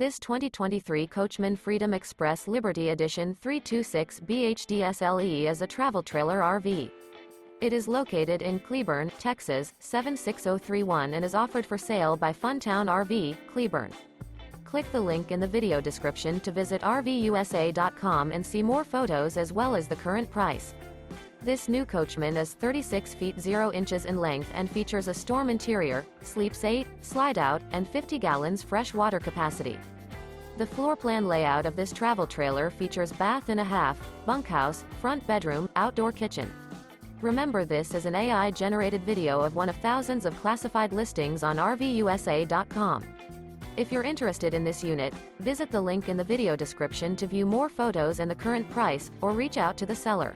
This 2023 Coachmen Freedom Express Liberty Edition 326 BHDSLE is a travel trailer RV. It is located in Cleburne, Texas, 76031 and is offered for sale by Funtown RV, Cleburne. Click the link in the video description to visit RVUSA.com and see more photos as well as the current price. This new Coachmen is 36 feet 0 inches in length and features a storm interior, sleeps 8, slide-out, and 50 gallons fresh water capacity. The floor plan layout of this travel trailer features bath and a half, bunkhouse, front bedroom, outdoor kitchen. Remember, this is an AI-generated video of one of thousands of classified listings on RVUSA.com. If you're interested in this unit, visit the link in the video description to view more photos and the current price, or reach out to the seller.